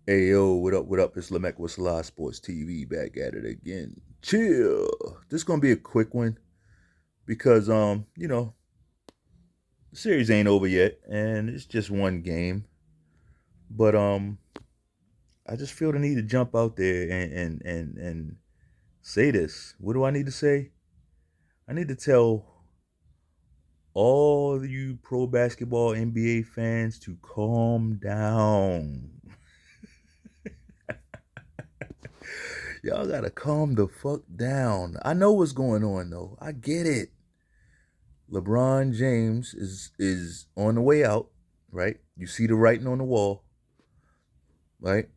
Hey yo, what up? What up? It's Lamech with Selah Sports TV back at it again. Chill. This is gonna be a quick one because the series ain't over yet and it's just one game. But I just feel the need to jump out there and say this. What do I need to say? I need to tell all you pro basketball NBA fans to calm down. Y'all gotta calm the fuck down. I know what's going on though. I get it. LeBron James is on the way out, right? You see the writing on the wall, right?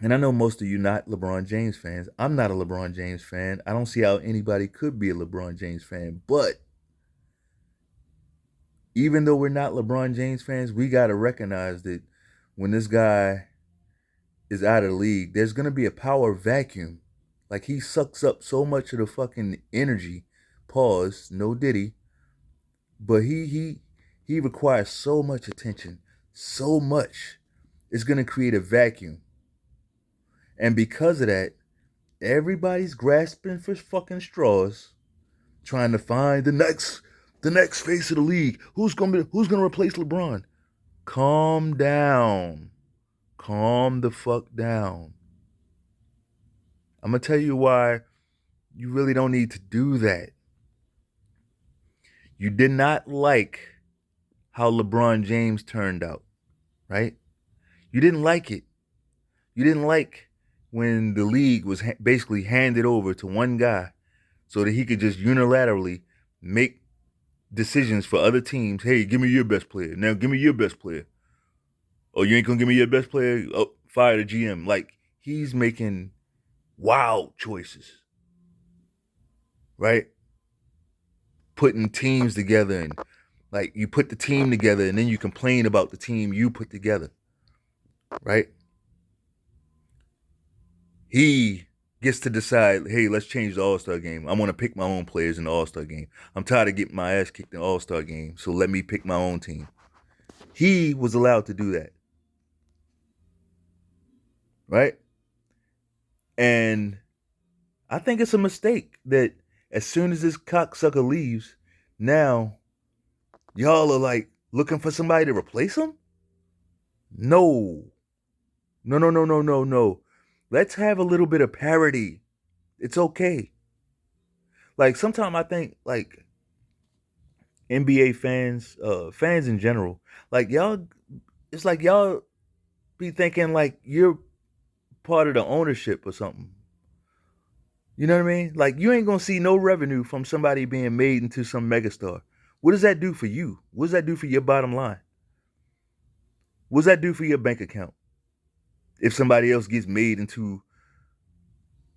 And I know most of you not LeBron James fans. I'm not a LeBron James fan. I don't see how anybody could be a LeBron James fan. But even though we're not LeBron James fans, we got to recognize that when this guy is out of the league, there's going to be a power vacuum. Like he sucks up so much of the fucking energy. Pause, no Diddy. But he requires so much attention, so much. It's gonna create a vacuum. And because of that, everybody's grasping for fucking straws, trying to find the next face of the league. Who's gonna replace LeBron? Calm down. Calm the fuck down. I'm gonna tell you why you really don't need to do that. You did not like how LeBron James turned out, right? You didn't like it. You didn't like when the league was basically handed over to one guy so that he could just unilaterally make decisions for other teams. Hey, give me your best player. Now give me your best player. Oh, you ain't gonna give me your best player? Oh, fire the GM. Like he's making wild choices, right? Putting teams together and like you put the team together and then you complain about the team you put together, right? He gets to decide, hey, let's change the All-Star game. I want to pick my own players in the All-Star game. I'm tired of getting my ass kicked in the All-Star game, so let me pick my own team. He was allowed to do that, right? And I think it's a mistake that as soon as this cocksucker leaves, now y'all are like looking for somebody to replace him? No. No, no, no, no, no, no. Let's have a little bit of parity. It's okay. Like sometimes I think like NBA fans, fans in general, like y'all, it's like y'all be thinking like you're part of the ownership or something. You know what I mean? Like you ain't gonna see no revenue from somebody being made into some megastar. What does that do for you? What does that do for your bottom line? What does that do for your bank account? If somebody else gets made into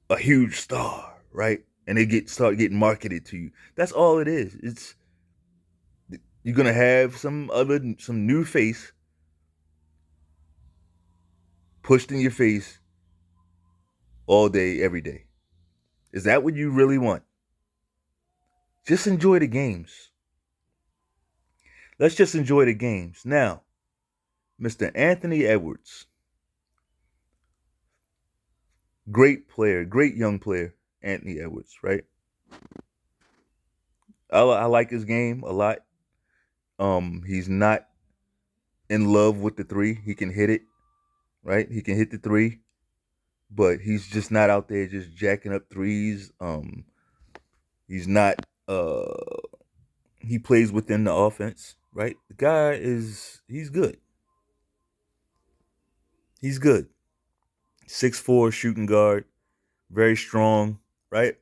a huge star, right? And they start getting marketed to you. That's all it is. It's you're gonna have some new face pushed in your face all day, every day. Is that what you really want? Just enjoy the games. Let's just enjoy the games. Now, Mr. Anthony Edwards, great player, great young player, Anthony Edwards, right? I like his game a lot. He's not in love with the three. He can hit it, right? He can hit the three, but he's just not out there just jacking up threes. He's not. He plays within the offense, right? The guy he's good. He's good. 6'4" shooting guard, very strong, right?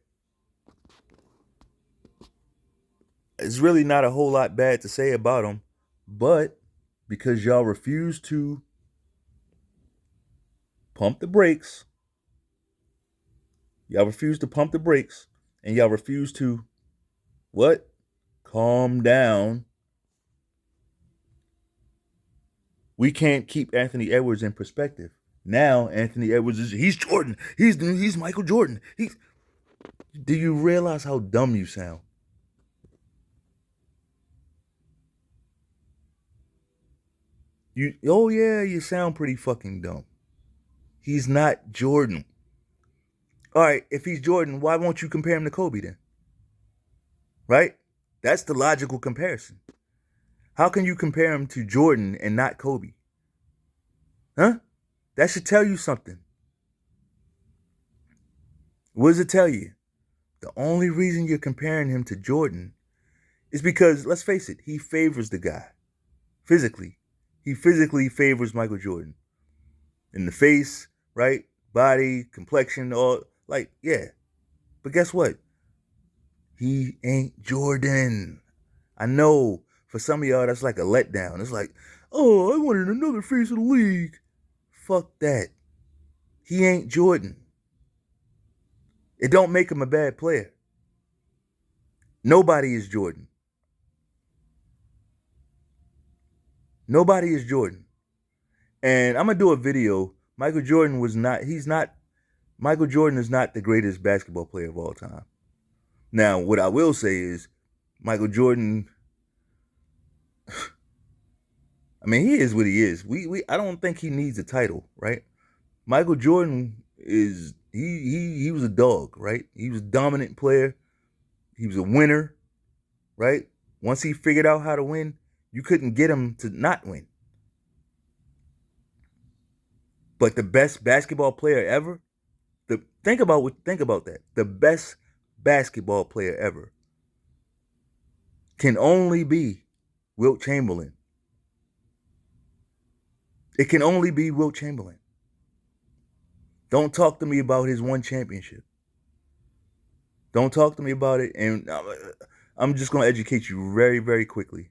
It's really not a whole lot bad to say about him, but because y'all refuse to pump the brakes, y'all refuse to pump the brakes, and y'all refuse to what? Calm down. We can't keep Anthony Edwards in perspective. Now Anthony Edwards he's Jordan. He's Michael Jordan. Do you realize how dumb you sound? Oh yeah, you sound pretty fucking dumb. He's not Jordan. All right, if he's Jordan, why won't you compare him to Kobe then? Right? That's the logical comparison. How can you compare him to Jordan and not Kobe? Huh? That should tell you something. What does it tell you? The only reason you're comparing him to Jordan is because, let's face it, he favors the guy physically. He physically favors Michael Jordan in the face, right? Body, complexion, all like, yeah. But guess what? He ain't Jordan. I know for some of y'all that's like a letdown. It's like, oh, I wanted another face of the league. Fuck that. He ain't Jordan. It don't make him a bad player. Nobody is Jordan. Nobody is Jordan. And I'm gonna do a video. Michael Jordan is not the greatest basketball player of all time. Now, what I will say is Michael Jordan, I mean, he is what he is. I don't think he needs a title, right? Michael Jordan is he was a dog, right? He was a dominant player. He was a winner, right? Once he figured out how to win, you couldn't get him to not win. But the best basketball player ever, think about that. The best basketball player ever can only be Wilt Chamberlain. It can only be Wilt Chamberlain. Don't talk to me about his one championship. Don't talk to me about it. And I'm just going to educate you very, very quickly.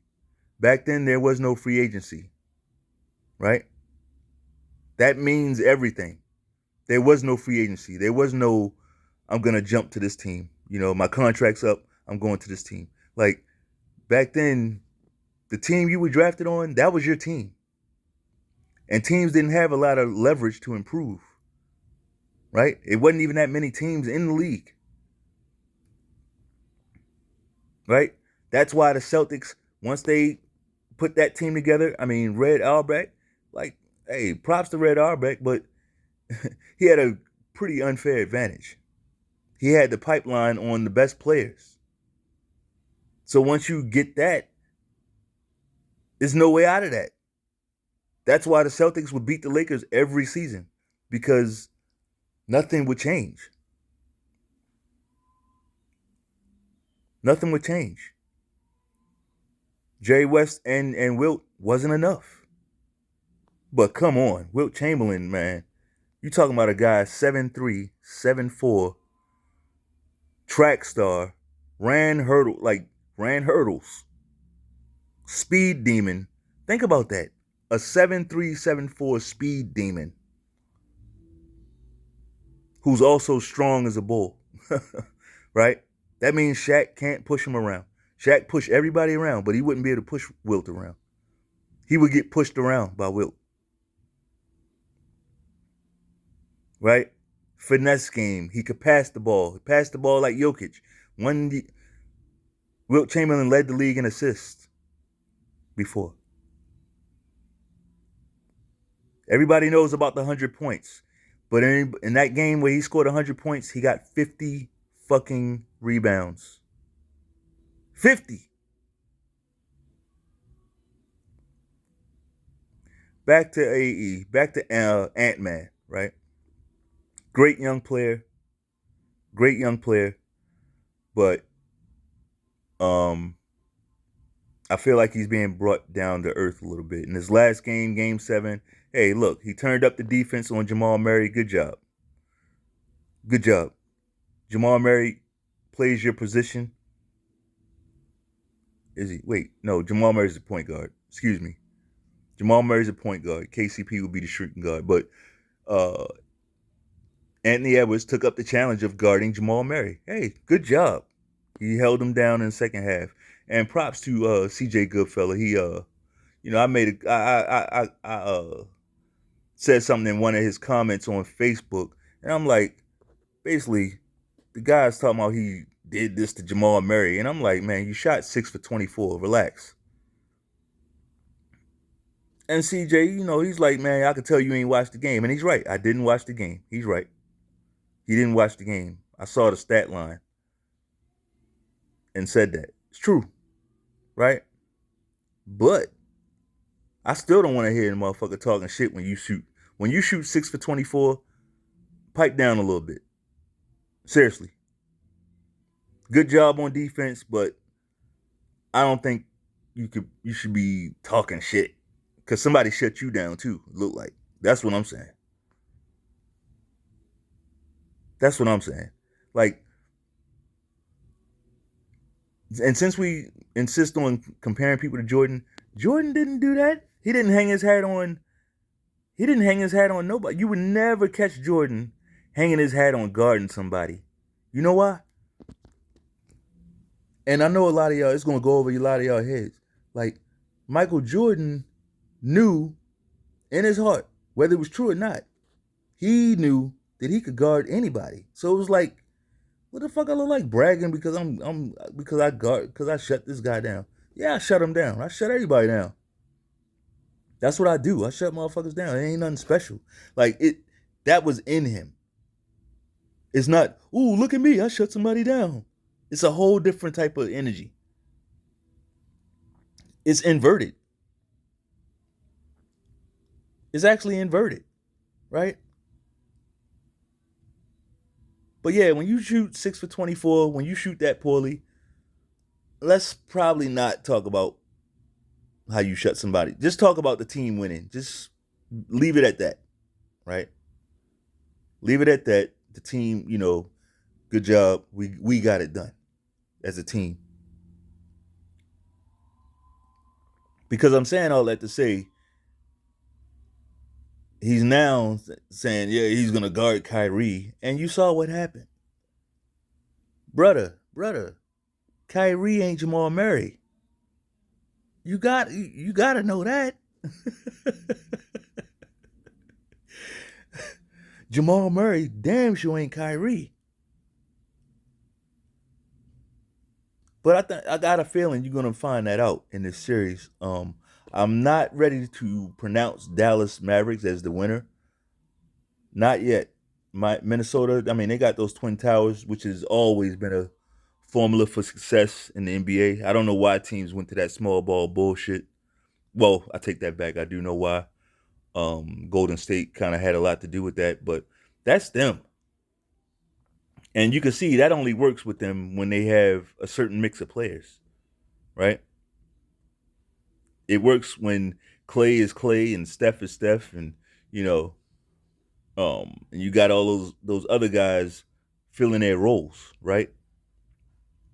Back then, there was no free agency, right? That means everything. There was no free agency. There was no, I'm going to jump to this team. You know, my contract's up. I'm going to this team. Like, back then, the team you were drafted on, that was your team. And teams didn't have a lot of leverage to improve, right? It wasn't even that many teams in the league, right? That's why the Celtics, once they put that team together, I mean, Red Auerbach, like, hey, props to Red Auerbach, but he had a pretty unfair advantage. He had the pipeline on the best players. So once you get that, there's no way out of that. That's why the Celtics would beat the Lakers every season, because nothing would change. Nothing would change. Jerry West and Wilt wasn't enough. But come on, Wilt Chamberlain, man. You talking about a guy 7'3", 7'4", track star, ran hurdles, speed demon. Think about that. A 7'3", 7'4" speed demon who's also strong as a bull, right? That means Shaq can't push him around. Shaq pushed everybody around, but he wouldn't be able to push Wilt around. He would get pushed around by Wilt. Right? Finesse game. He could pass the ball. He passed the ball like Jokic. Wilt Chamberlain led the league in assists before. Everybody knows about the 100 points. But in that game where he scored 100 points, he got 50 fucking rebounds. 50. Back to AE. Back to Ant-Man, right? Great young player. But I feel like he's being brought down to earth a little bit. In his last game, Game 7, hey, look, he turned up the defense on Jamal Murray. Good job. Jamal Murray plays your position. Is he? Wait, no, Jamal Murray's a point guard. Excuse me. Jamal Murray's a point guard. KCP would be the shooting guard. But Anthony Edwards took up the challenge of guarding Jamal Murray. Hey, good job. He held him down in the second half. And props to CJ Goodfellow. He I said something in one of his comments on Facebook, and I'm like, basically, the guy's talking about he did this to Jamal Murray, and I'm like, man, you shot 6 for 24. Relax. And CJ, he's like, man, I can tell you ain't watched the game. And he's right. I didn't watch the game. He's right. He didn't watch the game. I saw the stat line and said that. It's true, right? But I still don't want to hear the motherfucker talking shit when you shoot. When you shoot 6 for 24, pipe down a little bit. Seriously. Good job on defense, but I don't think you should be talking shit. Because somebody shut you down too, look like. That's what I'm saying. That's what I'm saying. Like, and since we insist on comparing people to Jordan, Jordan didn't do that. He didn't hang his hat on. He didn't hang his hat on nobody. You would never catch Jordan hanging his hat on guarding somebody. You know why? And I know a lot of y'all, it's gonna go over a lot of y'all heads. Like, Michael Jordan knew in his heart, whether it was true or not, he knew that he could guard anybody. So it was like, what the fuck I look like bragging because because I shut this guy down. Yeah, I shut him down. I shut everybody down. That's what I do. I shut motherfuckers down. It ain't nothing special. Like that was in him. It's not, ooh, look at me, I shut somebody down. It's a whole different type of energy. It's inverted. It's actually inverted, right? But yeah, when you shoot 6 for 24, when you shoot that poorly, let's probably not talk about how you shut somebody. Just talk about the team winning. Just leave it at that, right? Leave it at that. The team, good job. We got it done as a team. Because I'm saying all that to say, he's now saying, yeah, he's gonna guard Kyrie, and you saw what happened, brother. Kyrie ain't Jamal Murray. You got to know that. Jamal Murray damn sure ain't Kyrie. But I got a feeling you're gonna find that out in this series. I'm not ready to pronounce Dallas Mavericks as the winner. Not yet. My Minnesota, I mean, they got those twin towers, which has always been a formula for success in the NBA. I don't know why teams went to that small ball bullshit. Well, I take that back. I do know why. Golden State kind of had a lot to do with that, but that's them. And you can see that only works with them when they have a certain mix of players, right? It works when Clay is Clay and Steph is Steph, and you know, and you got all those other guys filling their roles, right?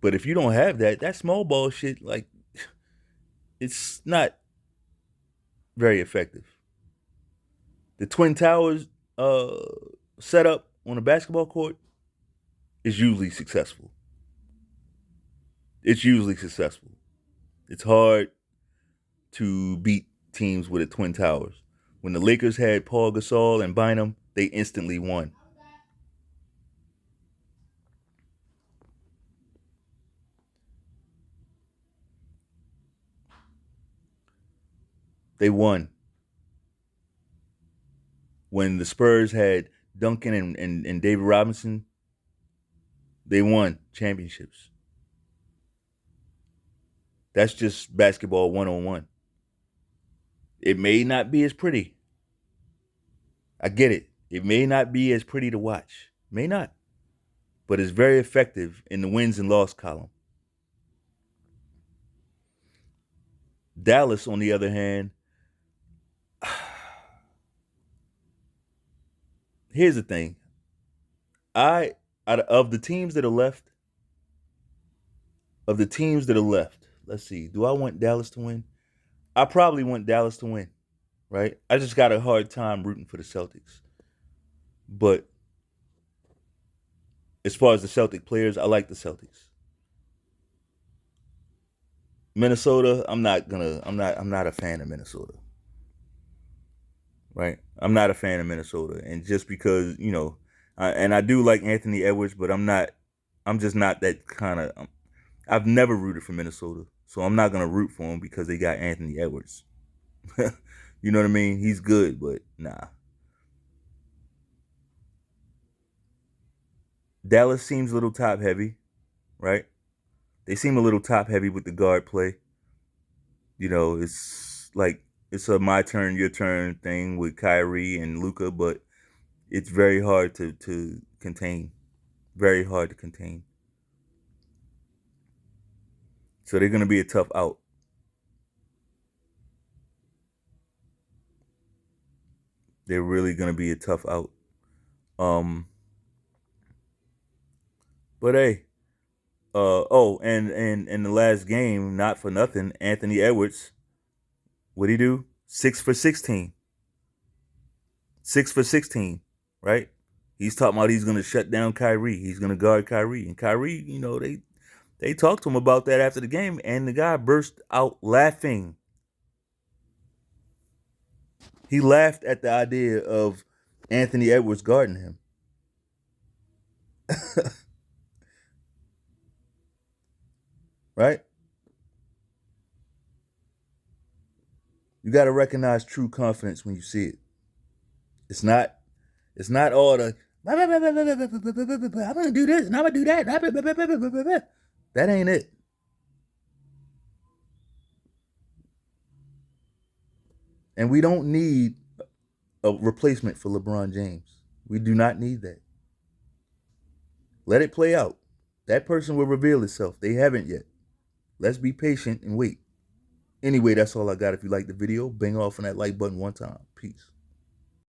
But if you don't have that, that small ball shit, like, it's not very effective. The Twin Towers setup on a basketball court is usually successful. It's usually successful. It's hard to beat teams with the Twin Towers. When the Lakers had Paul Gasol and Bynum, they instantly won. They won. When the Spurs had Duncan and David Robinson, they won championships. That's just basketball 101. It may not be as pretty. I get it. It may not be as pretty to watch. May not. But it's very effective in the wins and loss column. Dallas, on the other hand, here's the thing. Out of the teams that are left, let's see. Do I want Dallas to win? I probably want Dallas to win, right? I just got a hard time rooting for the Celtics. But as far as the Celtic players, I like the Celtics. Minnesota, I'm not a fan of Minnesota. Right? I'm not a fan of Minnesota. And just because, and I do like Anthony Edwards, but I'm just not that kind of, I've never rooted for Minnesota. So I'm not going to root for them because they got Anthony Edwards. You know what I mean? He's good, but nah. Dallas seems a little top heavy, right? They seem a little top heavy with the guard play. It's like it's a my turn, your turn thing with Kyrie and Luka, but it's very hard to contain. Very hard to contain. So they're gonna be a tough out. They're really gonna be a tough out. Um, but hey, and in the last game, not for nothing, Anthony Edwards, what'd he do? 6 for 16. 6 for 16, right? He's talking about he's gonna shut down Kyrie. He's gonna guard Kyrie. And Kyrie, they talked to him about that after the game, and the guy burst out laughing. He laughed at the idea of Anthony Edwards guarding him. Right? You got to recognize true confidence when you see it. It's not. It's not all the. I'm gonna do this and I'm gonna do that. That ain't it. And we don't need a replacement for LeBron James. We do not need that. Let it play out. That person will reveal itself. They haven't yet. Let's be patient and wait. Anyway, that's all I got. If you like the video, bang off on that like button one time. Peace.